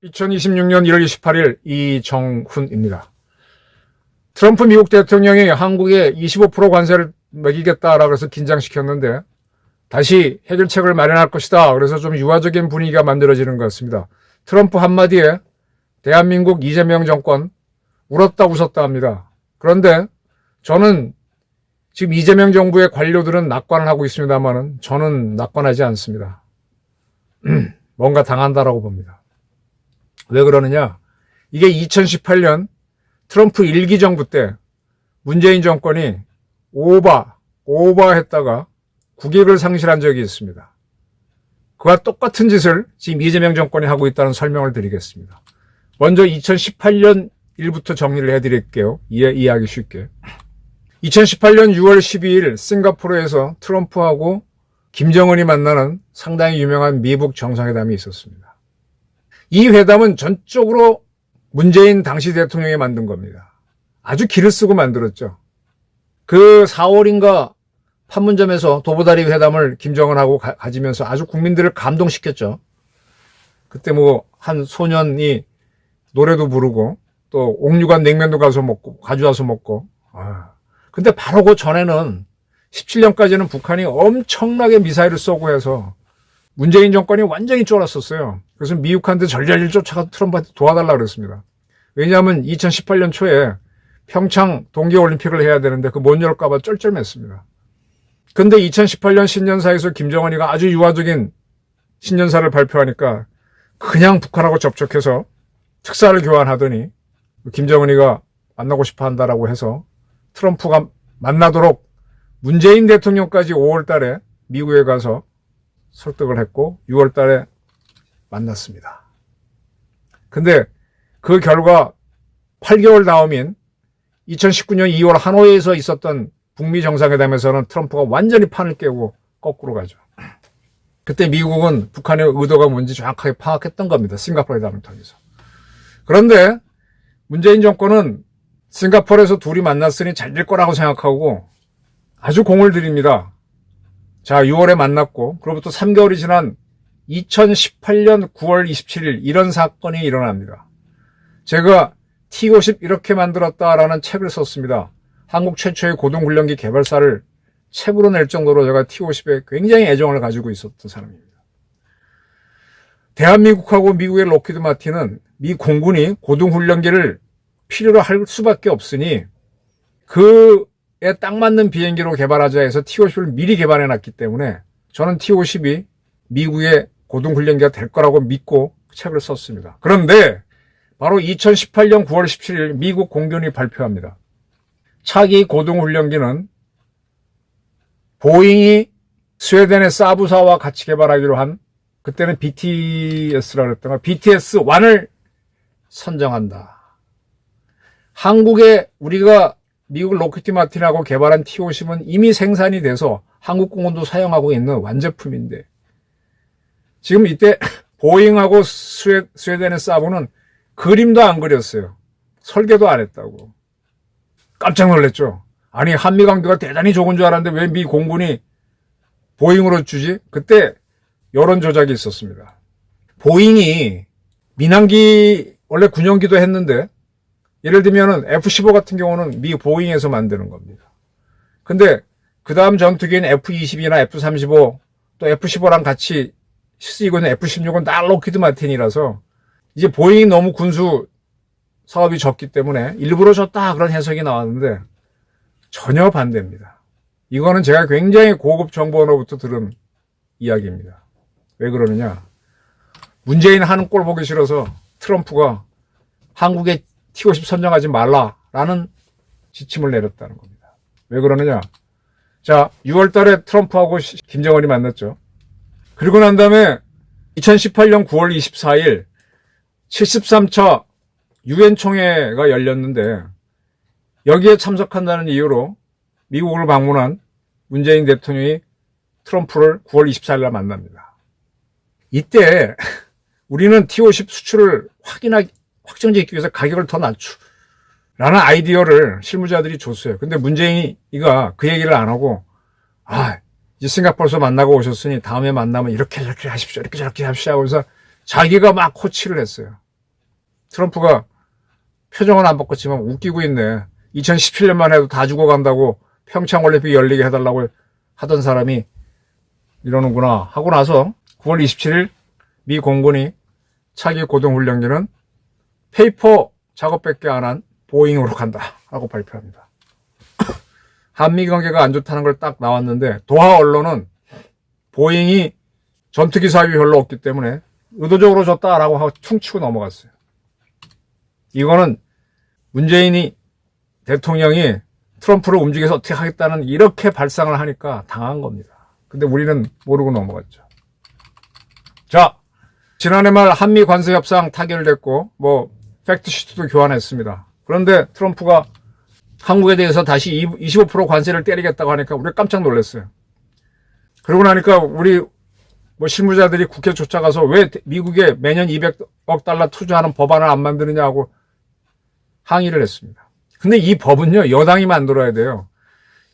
(2026년 1월 28일) 이정훈입니다. 트럼프 미국 대통령이 한국에 25% 관세를 매기겠다라고 해서 긴장시켰는데 다시 해결책을 마련할 것이다. 그래서 좀 유화적인 분위기가 만들어지는 것 같습니다. 트럼프 한마디에 대한민국 이재명 정권 울었다 웃었다 합니다. 그런데 저는 지금 이재명 정부의 관료들은 낙관을 하고 있습니다만은 저는 낙관하지 않습니다. 뭔가 당한다라고 봅니다. 왜 그러느냐? 이게 2018년 트럼프 1기 정부 때 문재인 정권이 오버했다가 국익을 상실한 적이 있습니다. 그와 똑같은 짓을 지금 이재명 정권이 하고 있다는 설명을 드리겠습니다. 먼저 2018년 일부터 정리를 해드릴게요. 이해하기 쉽게. 2018년 6월 12일 싱가포르에서 트럼프하고 김정은이 만나는 상당히 유명한 미북 정상회담이 있었습니다. 이 회담은 전적으로 문재인 당시 대통령이 만든 겁니다. 아주 기를 쓰고 만들었죠. 그 4월인가 판문점에서 도보다리 회담을 김정은하고 가지면서 아주 국민들을 감동시켰죠. 그때 한 소년이 노래도 부르고 또 옥류관 냉면도 가져와서 먹고. 근데 바로 그 전에는 17년까지는 북한이 엄청나게 미사일을 쏘고 해서 문재인 정권이 완전히 쫄았었어요. 그래서 미국한테 전략을 쫓아가 트럼프한테 도와달라고 그랬습니다. 왜냐하면 2018년 초에 평창 동계올림픽을 해야 되는데 그 못 열까봐 쩔쩔맸습니다. 근데 2018년 신년사에서 김정은이가 아주 유화적인 신년사를 발표하니까 그냥 북한하고 접촉해서 특사를 교환하더니 김정은이가 만나고 싶어 한다라고 해서 트럼프가 만나도록 문재인 대통령까지 5월 달에 미국에 가서 설득을 했고 6월 달에 만났습니다. 근데 그 결과 8개월 다음인 2019년 2월 하노이에서 있었던 북미 정상회담에서는 트럼프가 완전히 판을 깨고 거꾸로 가죠. 그때 미국은 북한의 의도가 뭔지 정확하게 파악했던 겁니다. 싱가포르 회담을 통해서. 그런데 문재인 정권은 싱가포르에서 둘이 만났으니 잘 될 거라고 생각하고 아주 공을 들입니다. 자, 6월에 만났고 그로부터 3개월이 지난 2018년 9월 27일 이런 사건이 일어납니다. 제가 T-50 이렇게 만들었다라는 책을 썼습니다. 한국 최초의 고등훈련기 개발사를 책으로 낼 정도로 제가 T-50에 굉장히 애정을 가지고 있었던 사람입니다. 대한민국하고 미국의 록히드 마틴은 미 공군이 고등훈련기를 필요로 할 수밖에 없으니 그에 딱 맞는 비행기로 개발하자 해서 T-50을 미리 개발해놨기 때문에 저는 T-50이 미국의 고등훈련기가 될 거라고 믿고 책을 썼습니다. 그런데 바로 2018년 9월 17일 미국 공군이 발표합니다. 차기 고등훈련기는 보잉이 스웨덴의 사부사와 같이 개발하기로 한 그때는 BTS라고 했던가 BTS-1을 선정한다. 한국에 우리가 미국 록히드 마틴하고 개발한 T-50은 이미 생산이 돼서 한국 공군도 사용하고 있는 완제품인데 지금 이때 보잉하고 스웨덴의 사부는 그림도 안 그렸어요. 설계도 안 했다고. 깜짝 놀랐죠. 아니 한미 관계가 대단히 좋은 줄 알았는데 왜 미 공군이 보잉으로 주지? 그때 여론 조작이 있었습니다. 보잉이 민항기 원래 군용기도 했는데 예를 들면은 F-15 같은 경우는 미 보잉에서 만드는 겁니다. 근데 그 다음 전투기인 F-22나 F-35 또 F-15랑 같이 쓰이고 있는 F-16은 다 록히드 마틴이라서 이제 보잉이 너무 군수 사업이 적기 때문에 일부러 줬다 그런 해석이 나왔는데 전혀 반대입니다. 이거는 제가 굉장히 고급 정보원으로부터 들은 이야기입니다. 왜 그러느냐? 문재인 하는 꼴 보기 싫어서 트럼프가 한국에 T-50 선정하지 말라라는 지침을 내렸다는 겁니다. 왜 그러느냐? 자, 6월 달에 트럼프하고 김정은이 만났죠. 그리고 난 다음에 2018년 9월 24일 73차 유엔 총회가 열렸는데 여기에 참석한다는 이유로 미국을 방문한 문재인 대통령이 트럼프를 9월 24일 날 만납니다. 이때 우리는 T-50 수출을 확정짓기 위해서 가격을 더 라는 아이디어를 실무자들이 줬어요. 근데 문재인이가 그 얘기를 안 하고, 이제 싱가포르에서 만나고 오셨으니 다음에 만나면 이렇게 저렇게 하십시오. 이렇게 저렇게 하십시오. 그래서 자기가 막 코치를 했어요. 트럼프가 표정은 안 바꿨지만 웃기고 있네. 2017년만 해도 다 죽어간다고 평창올림픽 열리게 해달라고 하던 사람이 이러는구나 하고 나서 9월 27일 미 공군이 차기 고등훈련기는 페이퍼 작업밖에 안 한 보잉으로 간다 라고 발표합니다. 한미 관계가 안 좋다는 걸 딱 나왔는데 도하 언론은 보잉이 전투기 사업이 별로 없기 때문에 의도적으로 줬다라고 하고 퉁치고 넘어갔어요. 이거는 문재인이 대통령이 트럼프를 움직여서 어떻게 하겠다는 이렇게 발상을 하니까 당한 겁니다. 근데 우리는 모르고 넘어갔죠. 자, 지난해 말 한미 관세 협상 타결됐고 팩트시트도 교환했습니다. 그런데 트럼프가 한국에 대해서 다시 25% 관세를 때리겠다고 하니까 우리가 깜짝 놀랐어요. 그러고 나니까 우리 실무자들이 국회 쫓아가서 왜 미국에 매년 200억 달러 투자하는 법안을 안 만드느냐고 항의를 했습니다. 근데 이 법은요, 여당이 만들어야 돼요.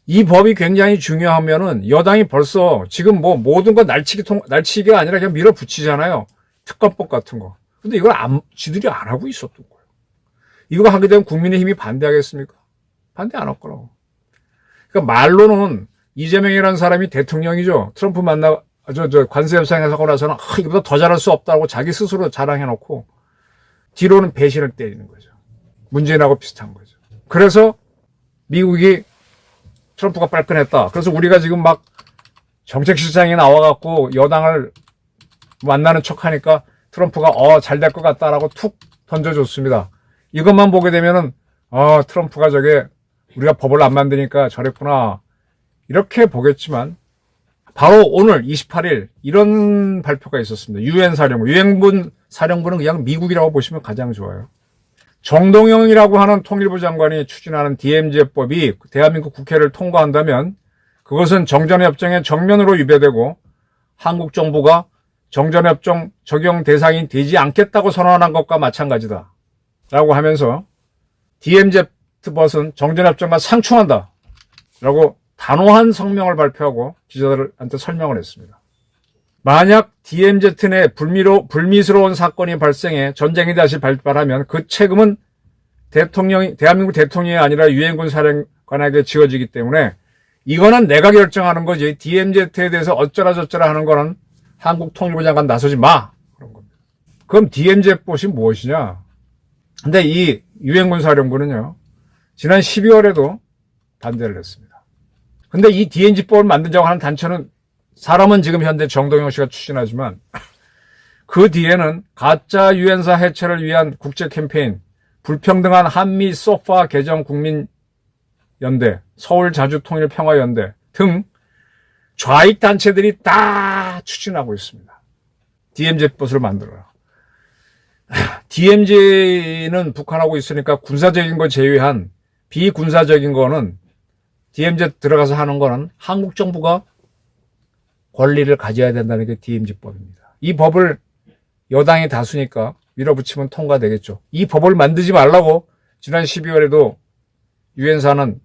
이 법이 굉장히 중요하면은 여당이 벌써 지금 모든 건 날치기가 아니라 그냥 밀어붙이잖아요. 특검법 같은 거. 근데 이걸 지들이 안 하고 있었던 거예요. 이거 하게 되면 국민의힘이 반대하겠습니까? 반대 안 할 거라고. 그러니까 말로는 이재명이라는 사람이 대통령이죠. 트럼프 관세 협상에서 하고 나서는 이보다 더 잘할 수 없다고 자기 스스로 자랑해놓고 뒤로는 배신을 때리는 거죠. 문재인하고 비슷한 거죠. 그래서 미국이 트럼프가 빨끈했다. 그래서 우리가 지금 막 정책실장이 나와갖고 여당을 만나는 척하니까 트럼프가 잘 될 것 같다라고 툭 던져줬습니다. 이것만 보게 되면은 트럼프가 우리가 법을 안 만드니까 저랬구나 이렇게 보겠지만 바로 오늘 28일 이런 발표가 있었습니다. 유엔군 사령부는 그냥 미국이라고 보시면 가장 좋아요. 정동영이라고 하는 통일부 장관이 추진하는 DMZ법이 대한민국 국회를 통과한다면 그것은 정전협정의 정면으로 위배되고 한국 정부가 정전협정 적용 대상이 되지 않겠다고 선언한 것과 마찬가지다 라고 하면서 DMZ법은 정전협정과 상충한다 라고 단호한 성명을 발표하고 기자들한테 설명을 했습니다. 만약 DMZ 내 불미스러운 사건이 발생해 전쟁이 다시 발발하면 그 책임은 대한민국 대통령이 아니라 유엔군 사령관에게 지어지기 때문에 이거는 내가 결정하는 거지 DMZ에 대해서 어쩌라 저쩌라 하는 거는 한국 통일부 장관 나서지 마. 그런 겁니다. 그럼 DMZ법이 무엇이냐? 근데 이 유엔군 사령부는요, 지난 12월에도 반대를 했습니다. 근데 이 DMZ법을 만들자고 하는 단체는 사람은 지금 현재 정동영 씨가 추진하지만 그 뒤에는 가짜 유엔사 해체를 위한 국제 캠페인, 불평등한 한미 소파 개정 국민연대, 서울자주통일평화연대 등 좌익 단체들이 다 추진하고 있습니다. DMZ법을 만들어라. DMZ는 북한하고 있으니까 군사적인 거 제외한 비군사적인 거는 DMZ 들어가서 하는 거는 한국 정부가 권리를 가져야 된다는 게 DMZ법입니다. 이 법을 여당이 다수니까 밀어붙이면 통과되겠죠. 이 법을 만들지 말라고 지난 12월에도 유엔사는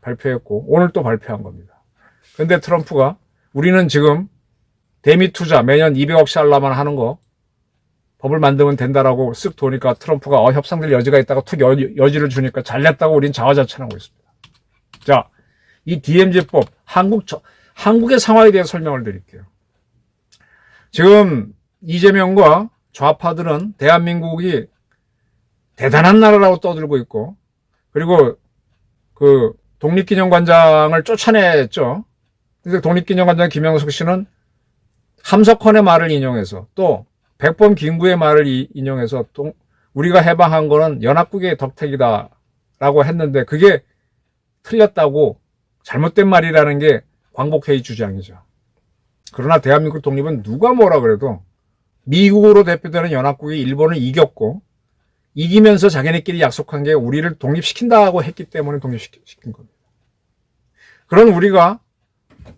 발표했고 오늘 또 발표한 겁니다. 그런데 트럼프가 우리는 지금 대미 투자 매년 200억 달러만 하는 거 법을 만들면 된다라고 쓱 도니까 트럼프가 협상될 여지가 있다가 툭 여지를 주니까 잘냈다고 우린 자화자찬하고 있습니다. 자, 이 DMZ법 한국의 상황에 대해 설명을 드릴게요. 지금 이재명과 좌파들은 대한민국이 대단한 나라라고 떠들고 있고 그리고 그 독립기념관장을 쫓아냈죠. 근데 독립기념관장 김영석 씨는 함석헌의 말을 인용해서 또 백범 김구의 말을 인용해서 우리가 해방한 거는 연합국의 덕택이다라고 했는데 그게 틀렸다고 잘못된 말이라는 게 광복회의 주장이죠. 그러나 대한민국 독립은 누가 뭐라 그래도 미국으로 대표되는 연합국이 일본을 이겼고 이기면서 자기네끼리 약속한 게 우리를 독립시킨다고 했기 때문에 독립시킨 겁니다. 그런 우리가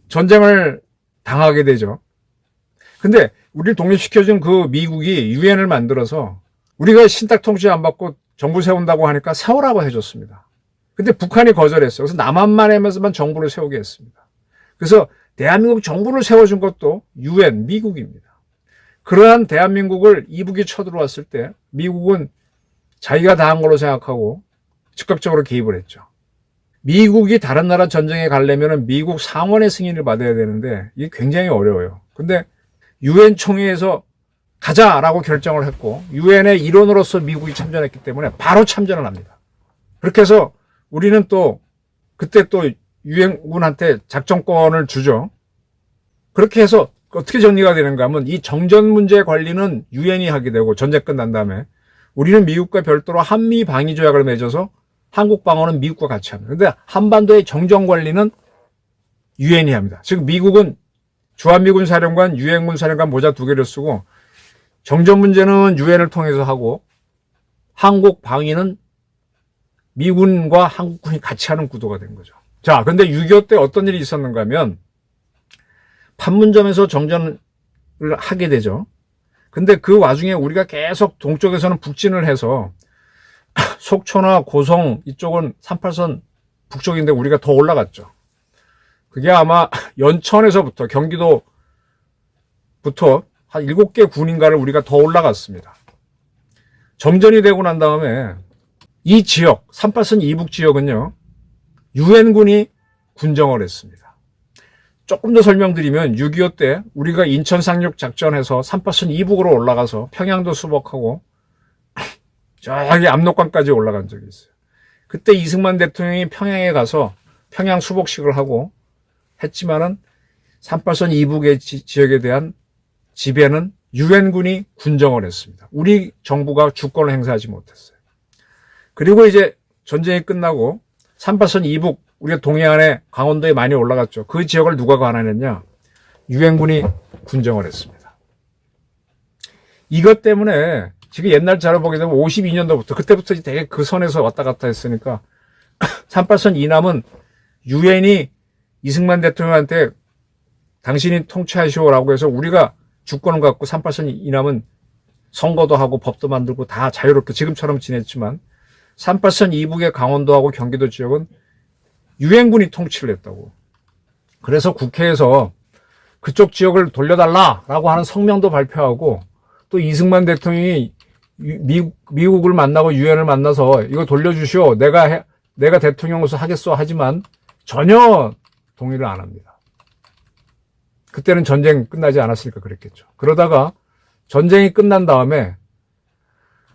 전쟁을 당하게 되죠. 근데 우리를 독립시켜준 그 미국이 유엔을 만들어서 우리가 신탁 통치 안 받고 정부 세운다고 하니까 세우라고 해줬습니다. 근데 북한이 거절했어요. 그래서 남한만 하면서만 정부를 세우게 했습니다. 그래서 대한민국 정부를 세워준 것도 UN, 미국입니다. 그러한 대한민국을 이북이 쳐들어왔을 때 미국은 자기가 다 한 걸로 생각하고 즉각적으로 개입을 했죠. 미국이 다른 나라 전쟁에 가려면 미국 상원의 승인을 받아야 되는데 이게 굉장히 어려워요. 근데 UN 총회에서 가자라고 결정을 했고 UN의 일원으로서 미국이 참전했기 때문에 바로 참전을 합니다. 그렇게 해서 우리는 또 그때 또 유엔군한테 작전권을 주죠. 그렇게 해서 어떻게 정리가 되는가 하면 이 정전 문제 관리는 유엔이 하게 되고 전쟁 끝난 다음에 우리는 미국과 별도로 한미 방위 조약을 맺어서 한국 방어는 미국과 같이 합니다. 그런데 한반도의 정전 관리는 유엔이 합니다. 즉 미국은 주한미군 사령관, 유엔군 사령관 모자 2개를 쓰고 정전 문제는 유엔을 통해서 하고 한국 방위는 미군과 한국군이 같이 하는 구도가 된 거죠. 자, 근데 6.25 때 어떤 일이 있었는가 하면 판문점에서 정전을 하게 되죠. 근데 그 와중에 우리가 계속 동쪽에서는 북진을 해서 속초나 고성 이쪽은 38선 북쪽인데 우리가 더 올라갔죠. 그게 아마 연천에서부터 경기도부터 한 7개 군인가를 우리가 더 올라갔습니다. 정전이 되고 난 다음에 이 지역, 38선 이북 지역은요, 유엔군이 군정을 했습니다. 조금 더 설명드리면 6.25 때 우리가 인천 상륙 작전해서 38선 이북으로 올라가서 평양도 수복하고 저기 압록강까지 올라간 적이 있어요. 그때 이승만 대통령이 평양에 가서 평양 수복식을 하고 했지만은 38선 이북의 지역에 대한 지배는 유엔군이 군정을 했습니다. 우리 정부가 주권을 행사하지 못했어요. 그리고 이제 전쟁이 끝나고 38선 이북 우리가 동해안에 강원도에 많이 올라갔죠. 그 지역을 누가 관할했냐? 유엔군이 군정을 했습니다. 이것 때문에 지금 옛날 자료 보게 되면 52년도부터 그때부터 되게 그 선에서 왔다 갔다 했으니까 38선 이남은 유엔이 이승만 대통령한테 당신이 통치하시오라고 해서 우리가 주권을 갖고 38선 이남은 선거도 하고 법도 만들고 다 자유롭게 지금처럼 지냈지만 38선 이북의 강원도하고 경기도 지역은 유엔군이 통치를 했다고. 그래서 국회에서 그쪽 지역을 돌려달라라고 하는 성명도 발표하고 또 이승만 대통령이 미국을 만나고 유엔을 만나서 이거 돌려주시오. 내가 대통령으로서 하겠소 하지만 전혀 동의를 안 합니다. 그때는 전쟁 끝나지 않았으니까 그랬겠죠. 그러다가 전쟁이 끝난 다음에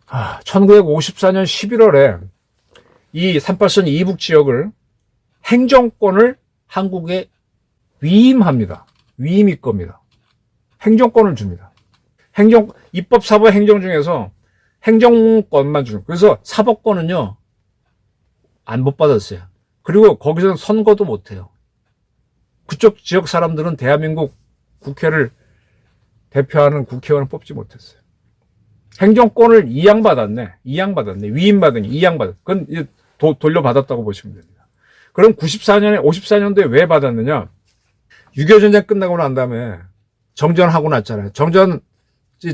1954년 11월에 이 38선 이북 지역을 행정권을 한국에 위임합니다. 위임일 겁니다. 행정권을 줍니다. 입법, 사법, 행정 중에서 행정권만 주는. 그래서 사법권은요, 안 못 받았어요. 그리고 거기서 선거도 못 해요. 그쪽 지역 사람들은 대한민국 국회를 대표하는 국회의원을 뽑지 못했어요. 행정권을 이양받았네. 위임받으니 이양받았. 그건 돌려받았다고 보시면 됩니다. 그럼 54년도에 왜 받았느냐? 6.25 전쟁 끝나고 난 다음에 정전하고 났잖아요.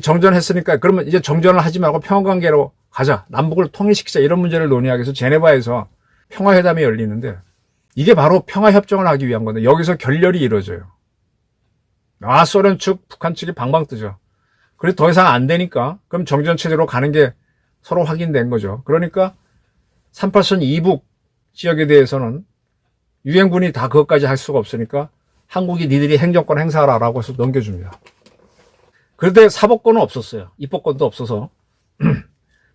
정전했으니까 그러면 이제 정전을 하지 말고 평화관계로 가자. 남북을 통일시키자. 이런 문제를 논의하기 위해서 제네바에서 평화회담이 열리는데 이게 바로 평화협정을 하기 위한 건데 여기서 결렬이 이루어져요. 소련 측, 북한 측이 방방 뜨죠. 그래서 더 이상 안 되니까 그럼 정전체제로 가는 게 서로 확인된 거죠. 그러니까 38선 이북 지역에 대해서는 유엔군이 다 그것까지 할 수가 없으니까 한국이 니들이 행정권 행사하라라고 해서 넘겨줍니다. 그런데 사법권은 없었어요. 입법권도 없어서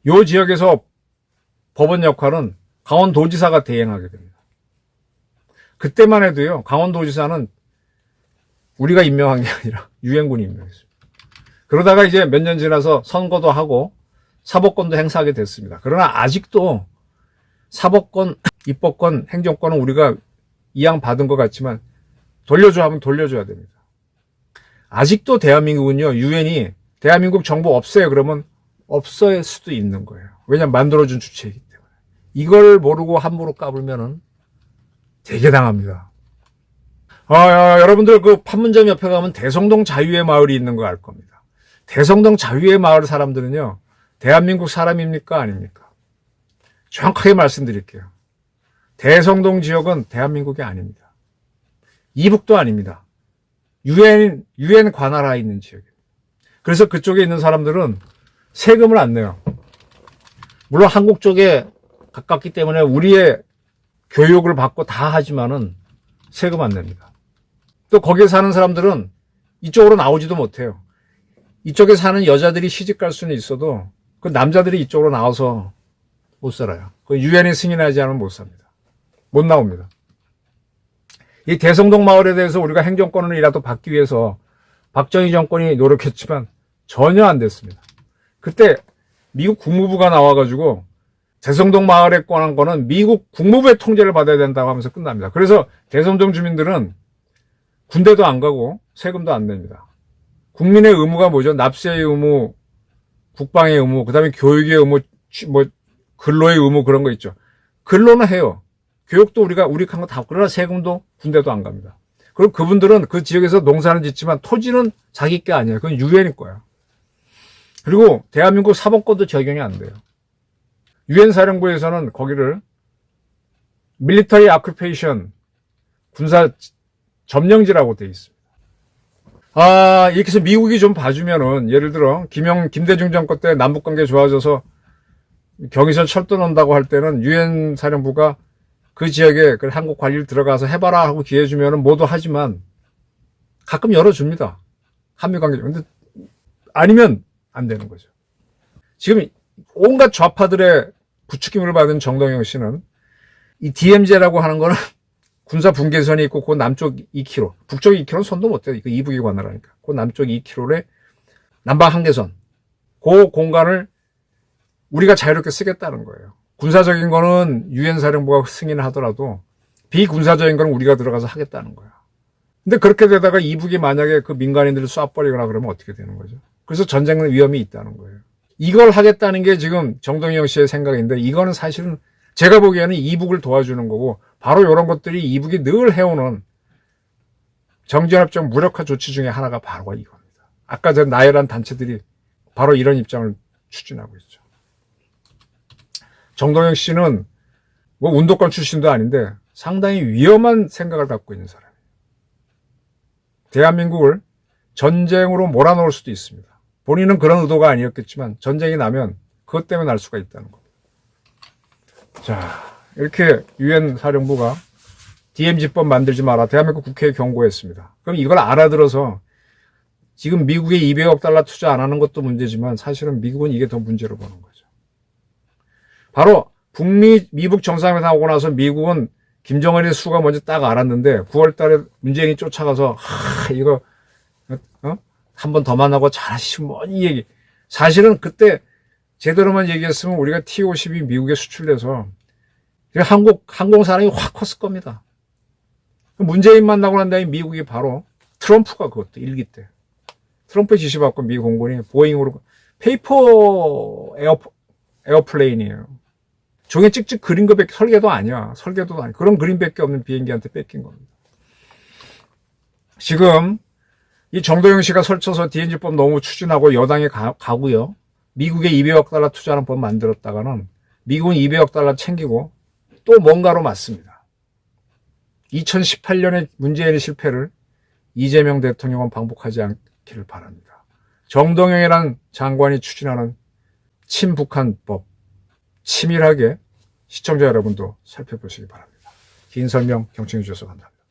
이 지역에서 법원 역할은 강원도지사가 대행하게 됩니다. 그때만 해도요. 강원도지사는 우리가 임명한 게 아니라 유엔군이 임명했습니다. 그러다가 이제 몇 년 지나서 선거도 하고 사법권도 행사하게 됐습니다. 그러나 아직도 사법권, 입법권, 행정권은 우리가 이양받은 것 같지만 돌려줘 하면 돌려줘야 됩니다. 아직도 대한민국은요, 유엔이 대한민국 정부 없애요 그러면 없어질 수도 있는 거예요. 왜냐면 만들어준 주체이기 때문에. 이걸 모르고 함부로 까불면은 되게 당합니다. 여러분들 그 판문점 옆에 가면 대성동 자유의 마을이 있는 거 알 겁니다. 대성동 자유의 마을 사람들은요, 대한민국 사람입니까? 아닙니까? 정확하게 말씀드릴게요. 대성동 지역은 대한민국이 아닙니다. 이북도 아닙니다. 유엔 관할하에 있는 지역입니다. 그래서 그쪽에 있는 사람들은 세금을 안 내요. 물론 한국 쪽에 가깝기 때문에 우리의 교육을 받고 다 하지만은 세금 안 냅니다. 또 거기에 사는 사람들은 이쪽으로 나오지도 못해요. 이쪽에 사는 여자들이 시집 갈 수는 있어도 그 남자들이 이쪽으로 나와서 못 살아요. 그 유엔이 승인하지 않으면 못 삽니다. 못 나옵니다. 이 대성동 마을에 대해서 우리가 행정권을이라도 받기 위해서 박정희 정권이 노력했지만 전혀 안 됐습니다. 그때 미국 국무부가 나와가지고 대성동 마을에 관한 거는 미국 국무부의 통제를 받아야 된다고 하면서 끝납니다. 그래서 대성동 주민들은 군대도 안 가고 세금도 안 냅니다. 국민의 의무가 뭐죠? 납세의 의무, 국방의 의무, 그 다음에 교육의 의무, 근로의 의무 그런 거 있죠. 근로는 해요. 교육도 우리 한 거 다, 그러나 세금도 군대도 안 갑니다. 그리고 그분들은 그 지역에서 농사는 짓지만 토지는 자기 게 아니에요. 그건 유엔이 거야. 그리고 대한민국 사법권도 적용이 안 돼요. 유엔 사령부에서는 거기를 밀리터리 아큐페이션 군사 점령지라고 되어 있습니다. 이렇게 해서 미국이 좀 봐주면은, 예를 들어, 김대중 정권 때 남북관계 좋아져서 경의선 철도 논다고 할 때는 유엔 사령부가 그 지역에 한국 관리를 들어가서 해봐라 하고 기회 주면은 모두 하지만 가끔 열어줍니다. 한미관계. 근데 아니면 안 되는 거죠. 지금 온갖 좌파들의 부추김을 받은 정동영 씨는 이 DMZ라고 하는 거는 군사 분계선이 있고 그 남쪽 2km, 북쪽 2km는 손도 못 대요. 이북이 관할하니까. 그 남쪽 2km의 남방 한계선. 그 공간을 우리가 자유롭게 쓰겠다는 거예요. 군사적인 거는 유엔 사령부가 승인을 하더라도 비군사적인 거는 우리가 들어가서 하겠다는 거야. 근데 그렇게 되다가 이북이 만약에 그 민간인들을 쏴버리거나 그러면 어떻게 되는 거죠? 그래서 전쟁 위험이 있다는 거예요. 이걸 하겠다는 게 지금 정동영 씨의 생각인데, 이거는 사실은 제가 보기에는 이북을 도와주는 거고, 바로 이런 것들이 이북이 늘 해오는 정전협정 무력화 조치 중에 하나가 바로 이겁니다. 아까 전 나열한 단체들이 바로 이런 입장을 추진하고 있죠. 정동영 씨는 뭐 운동권 출신도 아닌데 상당히 위험한 생각을 갖고 있는 사람이에요. 대한민국을 전쟁으로 몰아넣을 수도 있습니다. 본인은 그런 의도가 아니었겠지만 전쟁이 나면 그것 때문에 날 수가 있다는 겁니다. 자, 이렇게 유엔 사령부가 DMZ법 만들지 마라. 대한민국 국회에 경고했습니다. 그럼 이걸 알아들어서 지금 미국에 200억 달러 투자 안 하는 것도 문제지만 사실은 미국은 이게 더 문제로 보는 거죠. 바로 미북 정상회담 하고 나서 미국은 김정은의 수가 먼저 딱 알았는데 9월 달에 문재인이 쫓아가서 이거 한 번 더 만나고 잘하시면 뭐니 얘기. 사실은 그때 제대로만 얘기했으면 우리가 T-50이 미국에 수출돼서 한국 항공사랑이 확 컸을 겁니다. 문재인 만나고 난 다음에 미국이 바로 트럼프가 그것도 일기 때 트럼프의 지시받고 미 공군이 보잉으로 페이퍼 에어플레인이에요. 종에 찍찍 그린 거밖에 설계도 아니야. 설계도 아니야. 그런 그림밖에 없는 비행기한테 뺏긴 겁니다. 지금 이 정도영 씨가 설쳐서 DMZ법 너무 추진하고 여당에 가고요. 미국에 200억 달러 투자하는 법 만들었다가는 미국은 200억 달러 챙기고 또 뭔가로 맞습니다. 2018년에 문재인의 실패를 이재명 대통령은 반복하지 않기를 바랍니다. 정동영이라는 장관이 추진하는 친북한법 치밀하게 시청자 여러분도 살펴보시기 바랍니다. 긴 설명 경청해 주셔서 감사합니다.